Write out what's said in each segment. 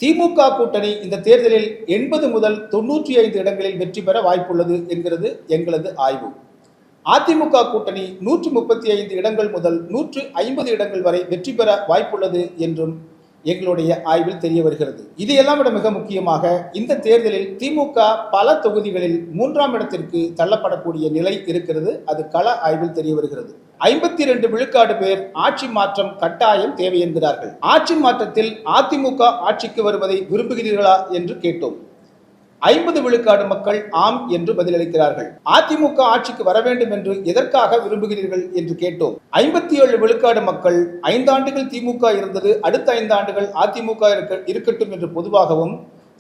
திமுக கூட்டணி இந்த தேர்தலில் 80 முதல் 95 இடங்களில் வெற்றி பெற வாய்ப்புள்ளது என்கிறது எங்களது ஆய்வு. அதிமுக கூட்டணி 135 இடங்கள் முதல் 150 இடங்கள் வரை வெற்றி பெற வாய்ப்புள்ளது என்றும் எங்களுடைய ஆய்வில் தெரிய வருகிறது. இதையெல்லாம் விட மிக முக்கியமாக இந்த தேர்தலில் திமுக பல தொகுதிகளில் 3ஆம் இடத்திற்கு தள்ளப்படக்கூடிய நிலை இருக்கிறது. அது கள ஆய்வில் தெரிய வருகிறது. 52 விழுக்காடு பேர் ஆட்சி மாற்றம் கட்டாயம் தேவை என்கிறார்கள். ஆட்சி மாற்றத்தில் அதிமுக ஆட்சிக்கு வருவதை விரும்புகிறீர்களா என்று கேட்டோம். 50 விழுக்காடு மக்கள் ஆம் என்று பதிலளிக்கிறார்கள். அதிமுக ஆட்சிக்கு வர வேண்டும் என்று எதற்காக விரும்புகிறீர்கள் என்று கேட்டோம். 57 விழுக்காடு மக்கள் 5 ஆண்டுகள் திமுக இருந்தது, அடுத்த 5 ஆண்டுகள் அதிமுக இருக்கட்டும் என்று பொதுவாகவும்,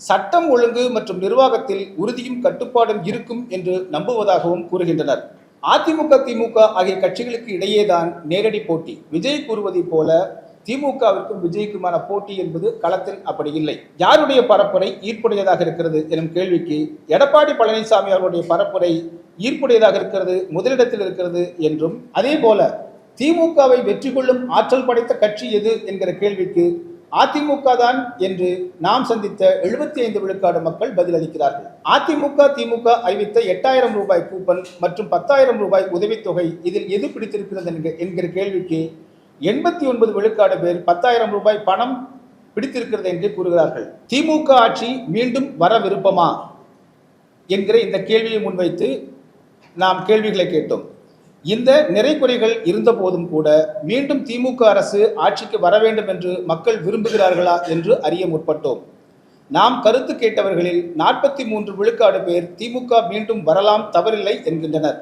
சட்டம் ஒழுங்கு மற்றும் நிர்வாகத்தில் உறுதியும் கட்டுப்பாடும் இருக்கும் என்று நம்புவதாகவும் கூறுகின்றனர். அதிமுக திமுக ஆகிய கட்சிகளுக்கு இடையேதான் நேரடி போட்டி. விஜய் கூறுவதை போல திமுகவிற்கும் விஜய்க்குமான போட்டி என்பது களத்தில் அப்படி இல்லை. யாருடைய பரப்புரை ஈர்ப்புடையதாக இருக்கிறது எனும் கேள்விக்கு எடப்பாடி பழனிசாமி அவருடைய பரப்புரை ஈர்ப்புடையதாக இருக்கிறது, முதலிடத்தில் இருக்கிறது என்றும், அதே போல திமுகவை வெற்றி கொள்ளும் ஆற்றல் படைத்த கட்சி எது என்கிற கேள்விக்கு அதிமுக தான் என்று நாம் சந்தித்த 75 விழுக்காடு மக்கள் பதிலளிக்கிறார்கள். அதிமுக திமுக அறிவித்த 8000 ரூபாய் கூப்பன் மற்றும் 10,000 ரூபாய் உதவித்தொகை இதில் எது பிடித்திருக்கிறது என்கிற கேள்விக்கு 89 விழுக்காடு பேர் 10,000 ரூபாய் பணம் பிடித்திருக்கிறது என்று கூறுகிறார்கள். திமுக ஆட்சி மீண்டும் வர விருப்பமா என்கிற இந்த கேள்வியை முன்வைத்து நாம் கேள்விகளை கேட்டோம். இந்த நிறைகுறைகள் இருந்த போதும் கூட மீண்டும் திமுக அரசு ஆட்சிக்கு வர வேண்டும் என்று மக்கள் விரும்புகிறார்களா என்று அறிய முற்பட்டோம். நாம் கருத்து கேட்டவர்களில் 43 விழுக்காடு பேர் திமுக மீண்டும் வரலாம், தவறில்லை என்கின்றனர்.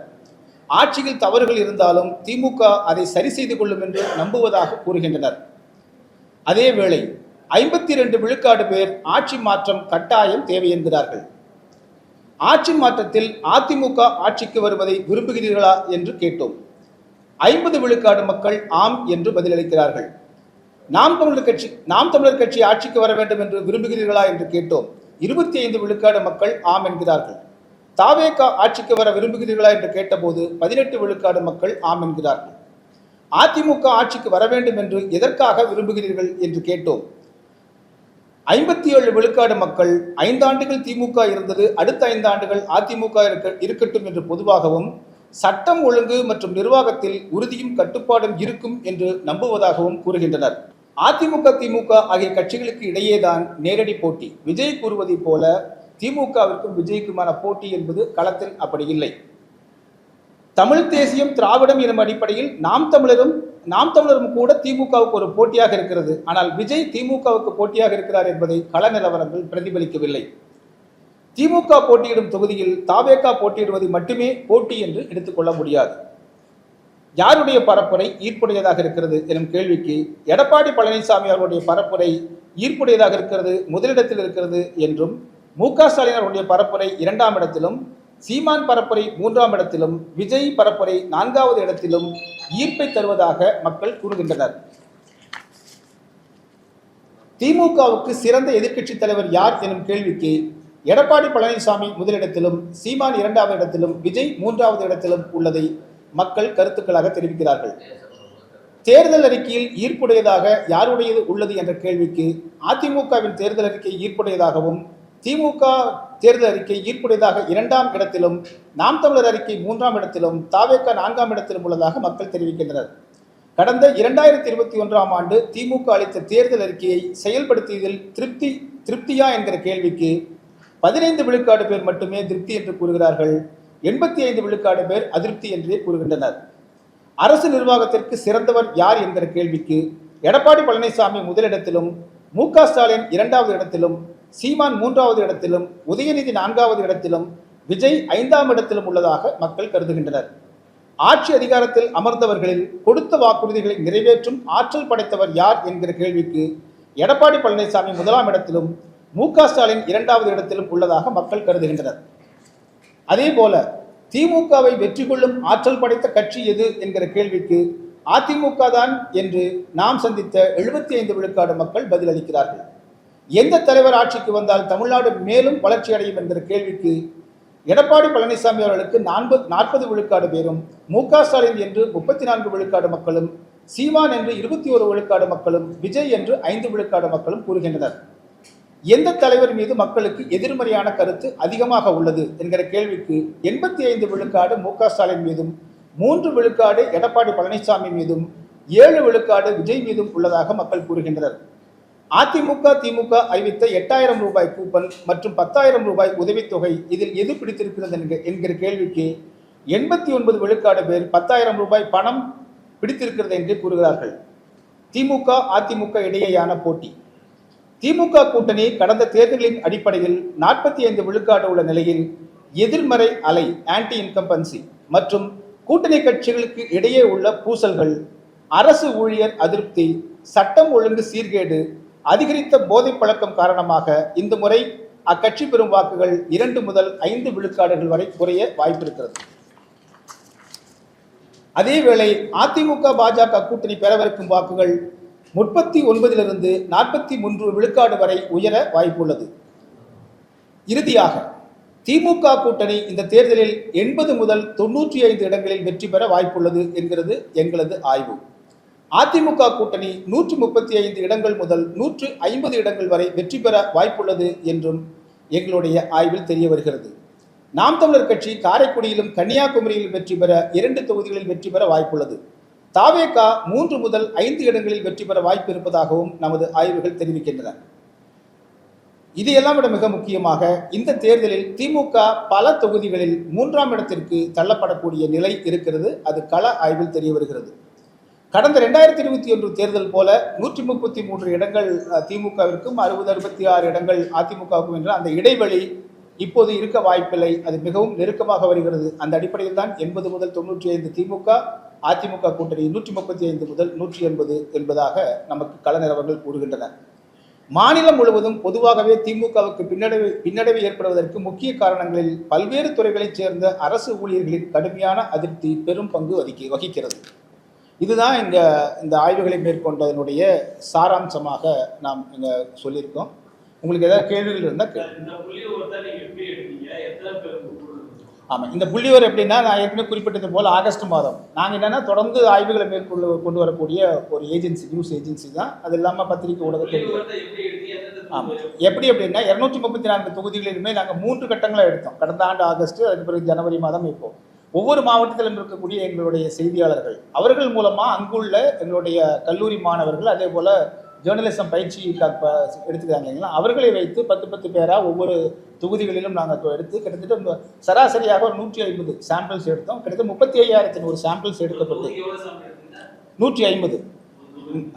ஆட்சியில் தவறுகள் இருந்தாலும் திமுக அதை சரி செய்து கொள்ளும் என்று நம்புவதாக கூறுகின்றனர். அதேவேளை 52 விழுக்காடு பேர் ஆட்சி மாற்றம் கட்டாயம் தேவை என்கிறார்கள். ஆட்சி மாற்றத்தில் அதிமுக ஆட்சிக்கு வருவதை விரும்புகிறீர்களா என்று கேட்டோம். 50 விழுக்காடு மக்கள் ஆம் என்று பதிலளிக்கிறார்கள். நாம் தமிழர் கட்சி ஆட்சிக்கு வர வேண்டும் என்று விரும்புகிறீர்களா என்று கேட்டோம். 25 விழுக்காடு மக்கள் ஆம் என்கிறார்கள். தாவேக ஆட்சிக்கு வர விரும்புகிறீர்களா என்று கேட்டபோது 18 விழுக்காடு மக்கள் ஆம் என்கிறார்கள். அதிமுக ஆட்சிக்கு வர வேண்டும் என்று எதற்காக விரும்புகிறீர்கள் என்று கேட்டோம். 57 விழுக்காடு மக்கள் 5 ஆண்டுகள் திமுக இருந்தது, அடுத்த 5 ஆண்டுகள் அதிமுக இருக்கட்டும் என்று பொதுவாகவும், சட்டம் ஒழுங்கு மற்றும் நிர்வாகத்தில் உறுதியும் கட்டுப்பாடும் இருக்கும் என்று நம்புவதாகவும் கூறுகின்றனர். அதிமுக திமுக ஆகிய கட்சிகளுக்கு இடையேதான் நேரடி போட்டி. விஜய் கூறுவதை போல திமுகவிற்கும் விஜய்க்குமான போட்டி என்பது களத்தில் அப்படி இல்லை. தமிழ் தேசியம் திராவிடம் எனும் அடிப்படையில் நாம் தமிழரும் கூட திமுகவுக்கு ஒரு போட்டியாக இருக்கிறது. ஆனால் விஜய் திமுகவுக்கு போட்டியாக இருக்கிறார் என்பதை கள நிலவரங்கள் பிரதிபலிக்கவில்லை. திமுக போட்டியிடும் தொகுதியில் தாவேகா போட்டியிடுவதை மட்டுமே போட்டி என்று எடுத்துக்கொள்ள முடியாது. யாருடைய பரப்புரை ஈர்ப்புடையதாக இருக்கிறது எனும் கேள்விக்கு எடப்பாடி பழனிசாமி அவருடைய பரப்புரை ஈர்ப்புடையதாக இருக்கிறது, முதலிடத்தில் இருக்கிறது என்றும், மு.க. ஸ்டாலின் அவருடைய பரப்புரை 2ஆம் இடத்திலும், சீமான் பரப்புரை 3ஆம் இடத்திலும், விஜய் பரப்புரை 4வது இடத்திலும் ஈர்ப்பை தருவதாக மக்கள் கூறுகின்றனர். திமுகவுக்கு சிறந்த எதிர்க்கட்சி தலைவர் யார் எனும் கேள்விக்கு எடப்பாடி பழனிசாமி முதலிடத்திலும், சீமான் 2வது இடத்திலும், விஜய் 3வது இடத்திலும் உள்ளதை மக்கள் கருத்துக்களாக தெரிவிக்கிறார்கள். தேர்தல் அறிக்கையில் ஈர்ப்புடையதாக யாருடையது உள்ளது என்ற கேள்விக்கு அதிமுகவின் தேர்தல் அறிக்கை ஈர்ப்புடையதாகவும், திமுக தேர்தல் அறிக்கை ஈர்ப்புடையதாக 2ஆம் இடத்திலும், நாம் தமிழர் அறிக்கை 3ஆம் இடத்திலும், தாவேக 4ஆம் இடத்திலும் உள்ளதாக மக்கள் தெரிவிக்கின்றனர். கடந்த 2021ஆம் ஆண்டு திமுக அளித்த தேர்தல் அறிக்கையை செயல்படுத்தியதில் திருப்தியா என்கிற கேள்விக்கு 15 விழுக்காடு பேர் மட்டுமே திருப்தி என்று கூறுகிறார்கள். 85 விழுக்காடு பேர் அதிருப்தி என்றே கூறுகின்றனர். அரசு நிர்வாகத்திற்கு சிறந்தவர் யார் என்கிற கேள்விக்கு எடப்பாடி பழனிசாமி முதலிடத்திலும், மு.க. ஸ்டாலின் 2வது இடத்திலும், சீமான் 3வது இடத்திலும், உதயநிதி 4வது இடத்திலும், விஜய் 5ஆம் இடத்திலும் உள்ளதாக மக்கள் கருதுகின்றனர். ஆட்சி அதிகாரத்தில் அமர்ந்தவர்களில் கொடுத்த வாக்குறுதிகளை நிறைவேற்றும் ஆற்றல் படைத்தவர் யார் என்கிற கேள்விக்கு எடப்பாடி பழனிசாமி 1ஆம் இடத்திலும், மு.க. ஸ்டாலின் 2வது இடத்திலும் உள்ளதாக மக்கள் கருதுகின்றனர். அதே போல திமுகவை வெற்றி கொள்ளும் ஆற்றல் படைத்த கட்சி எது என்கிற கேள்விக்கு அதிமுக தான் என்று நாம் சந்தித்த 75 விழுக்காடு மக்கள் பதிலளிக்கிறார்கள். எந்த தலைவர் ஆட்சிக்கு வந்தால் தமிழ்நாடு மேலும் வளர்ச்சி அடையும் என்கிற கேள்விக்கு எடப்பாடி பழனிசாமி அவர்களுக்கு 40 விழுக்காடு பேரும், மு.க. ஸ்டாலின் என்று 34 விழுக்காடு மக்களும், சீமான் என்று 21 விழுக்காடு மக்களும், விஜய் என்று 5 விழுக்காடு மக்களும் கூறுகின்றனர். எந்த தலைவர் மீது மக்களுக்கு எதிர்மறையான கருத்து அதிகமாக உள்ளது என்கிற கேள்விக்கு 85 விழுக்காடு மு.க. ஸ்டாலின் மீதும், 3 விழுக்காடு எடப்பாடி பழனிசாமி மீதும், 7 விழுக்காடு விஜய் மீதும் உள்ளதாக மக்கள் கூறுகின்றனர். அதிமுக, திமுக அறிவித்த 8000 ரூபாய் கூப்பன் மற்றும் 10,000 ரூபாய் உதவித்தொகை இதில் எது பிடித்திருக்கிறது என்கிற கேள்விக்கு 89 விழுக்காடு பேர் 10,000 ரூபாய் பணம் பிடித்திருக்கிறது என்று கூறுகிறார்கள். திமுக, அதிமுக இடையேயான போட்டி. திமுக கூட்டணி கடந்த தேர்தலின் அடிப்படையில் 45 விழுக்காடு உள்ள நிலையில் எதிர்மறை அலை ஆன்டி இன்கம்பன்சி மற்றும் கூட்டணி கட்சிகளுக்கு இடையே உள்ள பூசல்கள், அரசு ஊழியர் அதிருப்தி, சட்டம் ஒழுங்கு சீர்கேடு, அதிகரித்த போதை பழக்கம் காரணமாக இந்த முறை அக்கட்சி பெறும் வாக்குகள் 2 முதல் 5 விழுக்காடுகள் வரை குறைய வாய்ப்பிருக்கிறது. அதேவேளை அதிமுக, பாஜக கூட்டணி பெறவிருக்கும் வாக்குகள் 39 43 விழுக்காடு வரை உயர வாய்ப்புள்ளது. இறுதியாக திமுக கூட்டணி இந்த தேர்தலில் 80 முதல் 95 இடங்களில் வெற்றி பெற வாய்ப்புள்ளது என்கிறது எங்களது ஆய்வு. அதிமுக கூட்டணி 135 இடங்கள் முதல் 150 இடங்கள் வரை வெற்றி பெற வாய்ப்புள்ளது என்றும் எங்களுடைய ஆய்வில் தெரிய வருகிறது. நாம் தமிழர் கட்சி காரைக்குடியிலும் கன்னியாகுமரியிலும் வெற்றி பெற 2 தொகுதிகளில் வெற்றி பெற வாய்ப்புள்ளது. தாவேக 3 முதல் 5 இடங்களில் வெற்றி பெற வாய்ப்பு இருப்பதாகவும் நமது ஆய்வுகள் தெரிவிக்கின்றன. இதையெல்லாம் விட மிக முக்கியமாக இந்த தேர்தலில் திமுக பல தொகுதிகளில் 3ஆம் இடத்திற்கு தள்ளப்படக்கூடிய நிலை இருக்கிறது. அது கள ஆய்வில் தெரிய வருகிறது. கடந்த 2021 தேர்தல் போல 133 இடங்கள் திமுகவிற்கும் 66 இடங்கள் அதிமுகவுக்கும் என்ற அந்த இடைவெளி இப்போது இருக்க வாய்ப்பில்லை. அது மிகவும் நெருக்கமாக வருகிறது. அந்த அடிப்படையில் தான் 80 முதல் 95 திமுக, அதிமுக கூட்டணி 135 முதல் 180 என்பதாக நமக்கு கள நிலவரங்கள் கூறுகின்றன. மாநிலம் முழுவதும் பொதுவாகவே திமுகவுக்கு பின்னடைவு ஏற்படுவதற்கு முக்கிய காரணங்களில் பல்வேறு துறைகளைச் சேர்ந்த அரசு ஊழியர்களின் கடுமையான அதிருப்தி பெரும் பங்கு வகிக்கிறது. இதுதான் இந்த ஆய்வுகளை மேற்கொண்டதனுடைய சாராம்சமாக நாம் இங்கே சொல்லியிருக்கோம். உங்களுக்கு ஏதாவது கேள்விகள் இருந்தால் ஆமாம், இந்த புள்ளிவர் எப்படின்னா, நான் ஏற்கனவே குறிப்பிட்டது போல் ஆகஸ்ட் மாதம் நாங்கள் என்னென்னா தொடர்ந்து ஆய்வுகளை கொண்டு வரக்கூடிய ஒரு ஏஜென்சி, நியூஸ் ஏஜென்சி தான். அது இல்லாமல் பத்திரிகை ஊடகத்தில் ஆமாம். எப்படி அப்படின்னா 234 தொகுதிகளிலுமே நாங்கள் 3 கட்டங்களாக எடுத்தோம். கடந்த ஆண்டு ஆகஸ்ட், அதுக்கு பிறகு ஜனவரி மாதம். இப்போ ஒவ்வொரு மாவட்டத்திலும் இருக்கக்கூடிய எங்களுடைய செய்தியாளர்கள், அவர்கள் மூலமாக அங்குள்ள எங்களுடைய கல்லூரி மாணவர்கள், அதே போல் ஜேர்னலிசம் பயிற்சி எடுத்துக்கிறாங்க இல்லைங்களா, அவர்களை வைத்து 10 பேராக ஒவ்வொரு தொகுதிகளிலும் நாங்கள் எடுத்து கிட்டத்தட்ட சராசரியாக ஒரு 150 சாம்பிள்ஸ் எடுத்தோம். கிட்டத்தட்ட 35,100 சாம்பிள்ஸ் எடுக்கப்பட்டு 150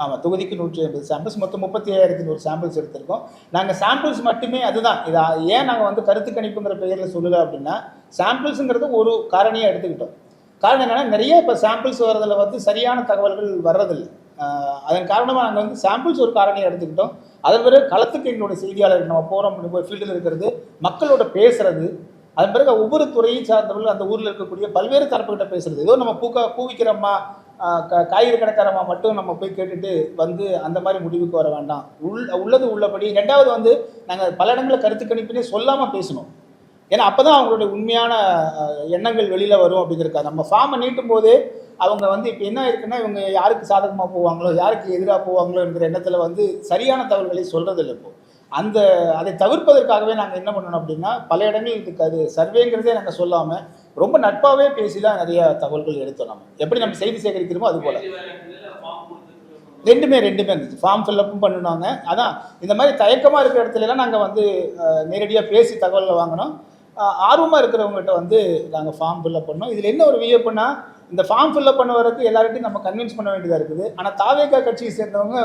ஆமாம், தொகுதிக்கு 150 சாம்பிள்ஸ், மொத்தம் 35,100 சாம்பிள்ஸ் எடுத்திருக்கோம். நாங்கள் சாம்பிள்ஸ் மட்டுமே, அதுதான் இதை ஏன் நாங்கள் வந்து கருத்து கணிப்புங்கிற பெயரில் சொல்லலை அப்படின்னா, சாம்பிள்ஸுங்கிறது ஒரு காரணியாக எடுத்துக்கிட்டோம். காரணம் என்னென்னா, நிறைய இப்போ சாம்பிள்ஸ் வர்றதில் வந்து சரியான தகவல்கள் வர்றதில்லை. அதன் காரணமாக நாங்கள் வந்து சாம்பிள்ஸ் ஒரு காரணியாக எடுத்துக்கிட்டோம். அதன் பிறகு களத்துக்கு எங்களுடைய செய்தியாளர்கள் நம்ம போகிறோம், ஃபீல்டில் இருக்கிறது, மக்களோட பேசுறது, அதன் பிறகு ஒவ்வொரு துறையை சார்ந்தவர்கள் அந்த ஊரில் இருக்கக்கூடிய பல்வேறு தரப்புகிட்ட பேசுறது. ஏதோ நம்ம பூவிக்கிறோமா, காய்கறி கடைக்காரமா மட்டும் நம்ம போய் கேட்டுட்டு வந்து அந்த மாதிரி முடிவுக்கு வர வேண்டாம். உள்ளது உள்ளபடி. ரெண்டாவது வந்து நாங்கள் பல இடங்களில் கருத்து கணிப்பினே சொல்லாமல் பேசணும். ஏன்னா அப்போ தான் அவங்களுடைய உண்மையான எண்ணங்கள் வெளியில் வரும் அப்படிங்கிறக்காக. நம்ம ஃபார்மை நீட்டும் போதே அவங்க வந்து இப்போ என்ன இருக்குன்னா, இவங்க யாருக்கு சாதகமாக போவாங்களோ, யாருக்கு எதிராக போவாங்களோ என்கிற எண்ணத்தில் வந்து சரியான தகவல்களை சொல்கிறதில்லை. இப்போ அதை தவிர்ப்பதற்காகவே நாங்கள் என்ன பண்ணணும் அப்படின்னா, பல இடங்கள் இதுக்கு அது சர்வேங்கிறதே நாங்கள் சொல்லாமல் ரொம்ப நட்பாகவே பேசிலாம் நிறைய தகவல்கள் எடுத்தோம். எப்படி நம்ம செய்தி சேகரிக்கிறோமோ அது போல் ரெண்டுமே இருந்துச்சு. ஃபார்ம் ஃபில்லப்பும் பண்ணினாங்க. அதான் இந்த மாதிரி தயக்கமாக இருக்கிற இடத்துலலாம் நாங்கள் வந்து நேரடியாக பேசி தகவலை வாங்கினோம். ஆர்வமாக இருக்கிறவங்ககிட்ட வந்து நாங்கள் ஃபார்ம் ஃபில்லப் பண்ணோம். இதில் என்ன ஒரு வியப்புன்னா, இந்த ஃபார்ம் ஃபில்லப் பண்ணுவதற்கு எல்லார்ட்டையும் நம்ம கன்வின்ஸ் பண்ண வேண்டியதாக இருக்குது. ஆனால் தாவேகா கட்சியை சேர்ந்தவங்க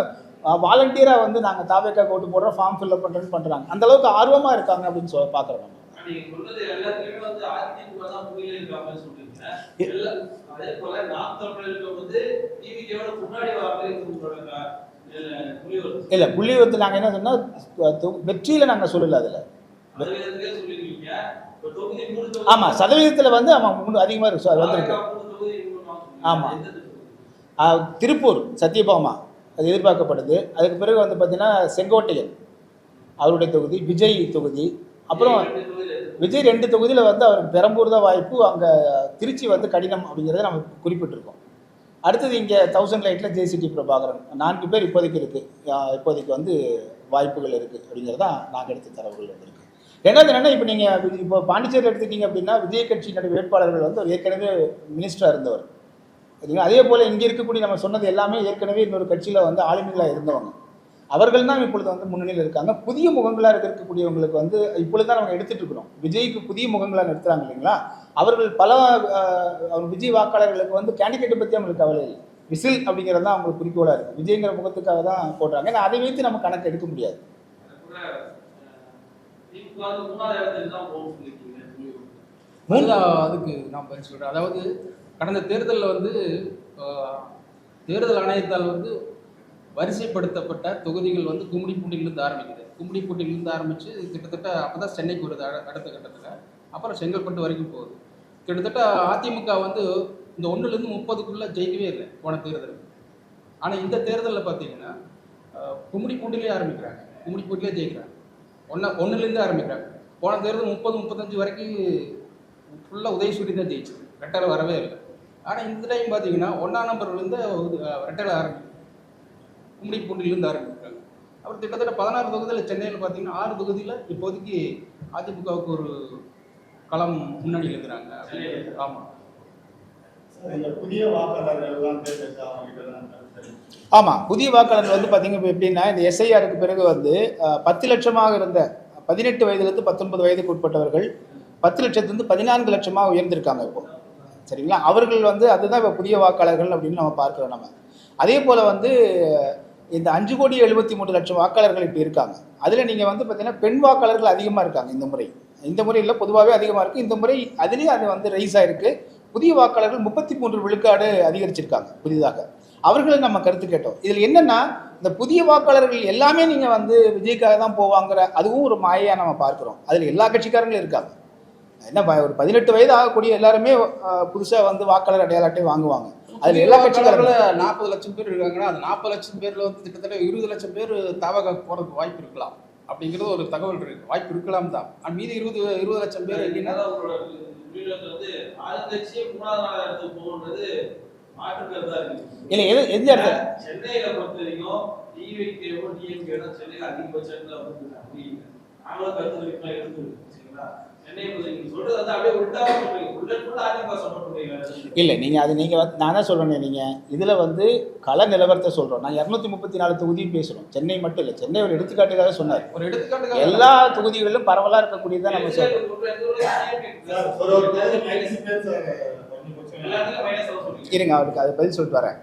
வாலண்டியராக வந்து நாங்கள் தாவேகா ஓட்டு போடுறோம், ஃபார்ம் ஃபில்லப் பண்ணுறேன்னு பண்ணுறாங்க. அந்தளவுக்கு ஆர்வமாக இருக்காங்க அப்படின்னு பார்க்குறோம். இல்லை, புள்ளி வந்து நாங்கள் என்ன சொன்னால் வெற்றியில் நாங்கள் சொல்லலை. அதில் ஆமாம், சதவீதத்தில் வந்து ஆமாம் அதிகமாக இருக்கு. அது வந்திருக்கு. ஆமாம், திருப்பூர் சத்யபாமா அது எதிர்பார்க்கப்படுது. அதுக்கு பிறகு வந்து பார்த்தீங்கன்னா செங்கோட்டையன் அவருடைய தொகுதி, விஜய் தொகுதி, அப்புறம் விஜய் 2 தொகுதியில் வந்து அவருக்கு பெரம்பூர் தான் வாய்ப்பு. அங்கே திருச்சி வந்து கடினம் அப்படிங்கிறத நம்ம குறிப்பிட்டிருக்கோம். அடுத்தது இங்கே 1000 லைட்டில் ஜேசிடி பிரபாகரன் 4 பேர் இப்போதைக்கு இருக்குது. இப்போதைக்கு வந்து வாய்ப்புகள் இருக்குது அப்படிங்கிறதா நாங்கள் எடுத்த தரவுகள் இருக்குது. ரெண்டாவது என்னென்னா, இப்போ நீங்கள் இப்போ பாண்டிச்சேரி எடுத்துக்கிட்டீங்க அப்படின்னா விஜய் கட்சியினுடைய வேட்பாளர்கள் வந்து ஏற்கனவே மினிஸ்டராக இருந்தவர் சரிங்களா. அதே போல் இங்கே இருக்கக்கூடிய நம்ம சொன்னது எல்லாமே ஏற்கனவே இன்னொரு கட்சியில் வந்து ஆளுமைகளாக இருந்தவங்க. அவர்கள் தான் இப்பொழுது வந்து முன்னணியில் இருக்காங்க. புதிய முகங்களாக இருக்கக்கூடியவங்களுக்கு வந்து இப்பொழுது தான் நம்ம எடுத்துகிட்டு இருக்கிறோம். விஜய்க்கு புதிய முகங்களாக நிறுத்துறாங்க இல்லைங்களா. அவர்கள் பல விஜய் வாக்காளர்களுக்கு வந்து கேண்டிடேட்டை பற்றி அவங்களுக்கு கவலை இல்லை. விசில் அப்படிங்கிறது தான் அவங்களுக்கு குறிக்கோளாக இருக்குது. விஜய்ங்கிற முகத்துக்காக தான் போடுறாங்க. ஏன்னா அதை வைத்து நம்ம கணக்கு எடுக்க முடியாது. அதுக்கு நான் பதில் சொல்கிறேன். அதாவது கடந்த தேர்தலில் வந்து தேர்தல் ஆணையத்தால் வந்து வரிசைப்படுத்தப்பட்ட தொகுதிகள் வந்து கும்மிடிப்பூண்டியிலிருந்து ஆரம்பிக்குது. கும்மிடிப்பூண்டியிலிருந்து ஆரம்பித்து கிட்டத்தட்ட அப்போ தான் சென்னைக்கு வருது அடுத்த கட்டத்தில். அப்புறம் செங்கல்பட்டு வரைக்கும் போகுது. கிட்டத்தட்ட அதிமுக வந்து இந்த 1லேருந்து 30க்குள்ளே ஜெயிக்கவே இல்லை போன தேர்தல். ஆனால் இந்த தேர்தலில் பார்த்தீங்கன்னா கும்மிடிப்பூண்டிலே ஆரம்பிக்கிறாங்க, கும்மிடிப்பூண்டிலே ஜெயிக்கிறாங்க. 1லேருந்து ஆரம்பிக்கிறாங்க. போன தேர்தல் 30-35 வரைக்கும் ஃபுல்லாக உதயசூரி தான் ஜெயிச்சு, ரெட்டலை வரவே இல்லை. ஆனால் இந்த டைம் பார்த்தீங்கன்னா 1ஆம் நம்பர்லேருந்து ரெட்டலை ஆரம்பிக்கும், கும்மிடிப்பூண்டிலேருந்து ஆரம்பிக்கிறாங்க. அப்புறம் கிட்டத்தட்ட 16 தொகுதியில் சென்னையில் பார்த்தீங்கன்னா 6 தொகுதியில் இப்போதைக்கு அதிமுகவுக்கு ஒரு களம் முன்னணியில் இருக்கிறாங்க. ஆமாம். ஆமாம், புதிய வாக்காளர்கள் வந்து பார்த்தீங்க எப்படின்னா, இந்த எஸ்ஐஆருக்கு பிறகு வந்து 10 லட்சமாக இருந்த 18 வயதுலேருந்து 19 வயதுக்கு உட்பட்டவர்கள் 10 லட்சத்துலேருந்து 14 லட்சமாக உயர்ந்திருக்காங்க இப்போ சரிங்களா. அவர்கள் வந்து அதுதான் இப்போ புதிய வாக்காளர்கள் அப்படின்னு நம்ம பார்க்குறோம். நம்ம அதே போல் வந்து இந்த 5,73,00,000 வாக்காளர்கள் இப்போ இருக்காங்க. அதில் நீங்கள் வந்து பார்த்தீங்கன்னா பெண் வாக்காளர்கள் அதிகமாக இருக்காங்க. இந்த முறையில் பொதுவாகவே அதிகமாக இருக்குது. இந்த முறை அதுலேயும் அது வந்து ரைஸ் ஆகிருக்கு. புதிய வாக்காளர்கள் 33 விழுக்காடு அதிகரிச்சிருக்காங்க புதிதாக. அவர்களை நம்ம கருத்து கேட்டோம். இதில் என்னென்னா, இந்த புதிய வாக்காளர்கள் எல்லாமே நீங்கள் வந்து விஜய்க்காக தான் போவாங்கிற அதுவும் ஒரு மாயையாக நம்ம பார்க்குறோம். அதில் எல்லா கட்சிக்காரங்களும் இருக்காங்க. என்ன ஒரு 18 வயது ஆகக்கூடிய எல்லாருமே புதுசாக வந்து வாக்காளர் அடையாள அட்டை வாங்குவாங்க. அதில் எல்லா கட்சிக்காரங்களும் 40 லட்சம் பேர் இருக்காங்கன்னா அந்த 40 லட்சம் பேரில் வந்து கிட்டத்தட்ட 20 லட்சம் பேர் தவக போகிறதுக்கு வாய்ப்பு இருக்கலாம் அப்படிங்கிறது ஒரு தகவல் இருக்குது. வாய்ப்பு இருக்கலாம் தான். மீதி 20 லட்சம் பேர் இல்லைன்னா ஆளுங்கட்சியே 3வது நாள் இடத்துக்கு போகுன்றது மாற்றுக்கிறதா இருக்கு. இல்லை எந்த இடத்துல சென்னையில பொறுத்த வரைக்கும் டிவிகேவோ டிஎம்கே தான் சென்னையில் அதிகபட்சம் அப்படி நாங்களும் கருத்து தெரிவிக்கலாம் இருக்குது சரிங்களா. இல்லை நீங்கள் நான் தான் சொல்கிறேன். நீங்கள் இதில் வந்து கள நிலவரத்தை சொல்கிறோம். நான் 234 தொகுதியும் பேசுகிறோம். சென்னை மட்டும் இல்லை, சென்னை ஒரு எடுத்துக்காட்டுக்காக சொன்னார். ஒரு எடுத்துக்காட்டுக்காக எல்லா தொகுதிகளிலும் பரவலாக இருக்கக்கூடியதான் நம்ம சொல்கிறோம். இருங்க, அவருக்கு அதை பதில் சொல்லிட்டு வரேன்.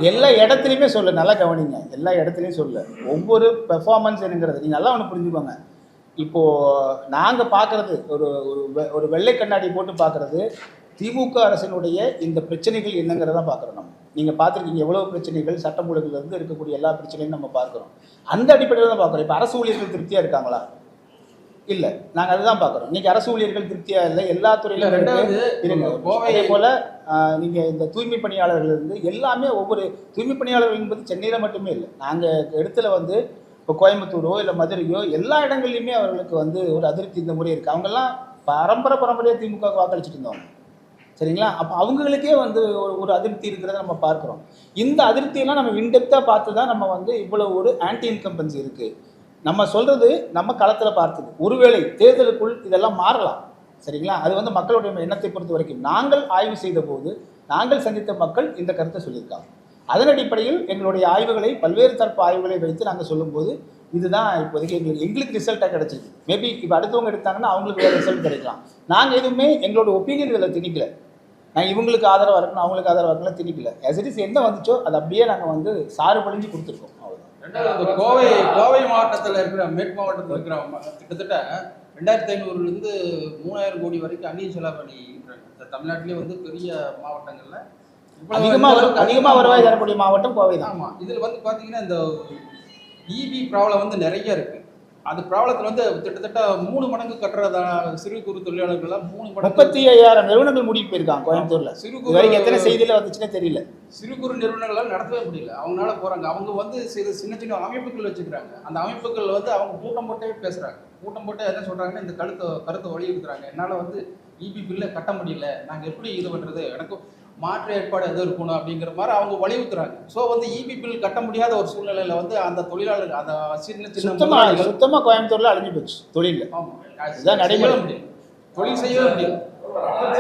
எல்லா இடத்துலையுமே சொல்ல, நல்லா கவனிங்க, எல்லா இடத்துலையும் சொல்ல. ஒவ்வொரு பெர்ஃபார்மன்ஸ் என்னங்கிறது நீங்கள் நல்லா ஒன்று புரிஞ்சுக்கோங்க. இப்போது நாங்கள் பார்க்குறது ஒரு வெள்ளை கண்ணாடி போட்டு பார்க்குறது திமுக அரசினுடைய இந்த பிரச்சனைகள் என்னங்கிறதான் பார்க்குறோம். நம்ம நீங்கள் பார்த்துருக்கீங்க எவ்வளோ பிரச்சனைகள், சட்டம் ஒழுங்குலேருந்து இருக்கக்கூடிய எல்லா பிரச்சனையும் நம்ம பார்க்குறோம். அந்த அடிப்படையில் தான் பார்க்குறோம். இப்போ அரசு ஊழியர்கள் திருப்தியாக இருக்காங்களா? இல்லை, நாங்கள் அதுதான் பார்க்குறோம். இன்றைக்கி அரசு ஊழியர்கள் திருப்தியாக இல்லை, எல்லா துறையிலும் இருங்க. அதே போல் நீங்கள் இந்த தூய்மை பணியாளர்கள் இருந்து எல்லாமே ஒவ்வொரு தூய்மை பணியாளர்கள் என்பது சென்னையில் மட்டுமே இல்லை. நாங்கள் இடத்துல வந்து இப்போ கோயம்புத்தூரோ இல்லை மதுரையோ எல்லா இடங்கள்லையுமே அவர்களுக்கு வந்து ஒரு அதிருப்தி இந்த முறை இருக்குது. அவங்கெல்லாம் பரம்பரையாக திமுக வாக்களிச்சுட்டு இருந்தவங்க சரிங்களா. அப்போ அவங்களுக்கே வந்து ஒரு அதிருப்தி இருக்கிறத நம்ம பார்க்குறோம். இந்த அதிருப்தியெல்லாம் நம்ம இன்டெப்த்தாக பார்த்து தான் நம்ம வந்து இவ்வளோ ஒரு ஆன்டி இன்கம்பன்சி இருக்குது நம்ம சொல்கிறது. நம்ம களத்தில் பார்த்தது ஒருவேளை தேர்தலுக்குள் இதெல்லாம் மாறலாம் சரிங்களா. அது வந்து மக்களுடைய எண்ணத்தை பொறுத்த வரைக்கும் நாங்கள் ஆய்வு செய்த போது நாங்கள் சந்தித்த மக்கள் இந்த கருத்தை சொல்லியிருக்காங்க. அதன் அடிப்படையில் எங்களுடைய ஆய்வுகளை பல்வேறு தரப்பு ஆய்வுகளை வைத்து நாங்கள் சொல்லும்போது இதுதான் இப்போதைக்கு எங்களுக்கு ரிசல்ட்டாக கிடைச்சிது. மேபி இப்போ அடுத்தவங்க எடுத்தாங்கன்னா அவங்களுக்கு வேறு ரிசல்ட் கிடைக்கலாம். நாங்கள் எதுவுமே எங்களோட ஒப்பீனியன் இதில் திணிக்கல. நாங்கள் இவங்களுக்கு ஆதரவாக இருக்கணும் அவங்களுக்கு ஆதரவாக இருக்கலாம் திணிக்கல. ஆஸ் இட் இஸ் என்ன வந்துச்சோ அது அப்படியே நாங்கள் வந்து சாறு பழிஞ்சு கொடுத்துருக்கோம். ரெண்டாவது கோவை மாவட்டத்தில் இருக்கிற மேற்கு மாவட்டத்தில் இருக்கிற கிட்டத்தட்ட 2500லேருந்து 3000 கோடி வரைக்கும் அந்நிய செலாவணி தமிழ்நாட்டிலே வந்து பெரிய மாவட்டங்களில் அதிகமாக வருவாய் தரக்கூடிய மாவட்டம் கோவை தான். ஆமாம், இதில் வந்து பார்த்தீங்கன்னா இந்த இபி ப்ராப்ளம் வந்து நிறைய இருக்குது. அது ப்ராப்ளத்தில் வந்து கிட்டத்தட்ட 3 மடங்கு கட்டுறதா சிறு குறு தொழிலாளர்கள்லாம் 3 மடங்கு 35,000 நிறுவனங்கள் முடிவு போயிருக்காங்க கோயம்புத்தூரில். சிறு குறு எத்தனை செய்தியில் வந்துச்சுன்னே தெரியல. சிறு குறு நிறுவனங்களால் நடத்தவே முடியல. அவங்களால போகிறாங்க. அவங்க வந்து சின்ன சின்ன அமைப்புகள் வச்சுக்கிறாங்க. அந்த அமைப்புகள் வந்து அவங்க கூட்டம் போட்டே பேசுகிறாங்க. கூட்டம் போட்டு என்ன சொல்றாங்கன்னா இந்த கருத்தை வலியுறுத்துறாங்க. என்னால் வந்து இபி பில்லை கட்ட முடியல, நாங்கள் எப்படி இது பண்ணுறது, எனக்கு மாற்று ஏற்பாடு எதுவும் இருக்கணும் அப்படிங்கிற மாதிரி அவங்க வலியுறுத்துறாங்க. ஸோ வந்து இபி பில் கட்ட முடியாத ஒரு சூழ்நிலையில் வந்து அந்த தொழிலாளர்கள் அந்த சின்ன சின்ன சுத்தமா கோயம்புத்தூர்ல அழிஞ்சு போச்சு தொழில். ஆமாம், தொழில் செய்யவே முடியும்.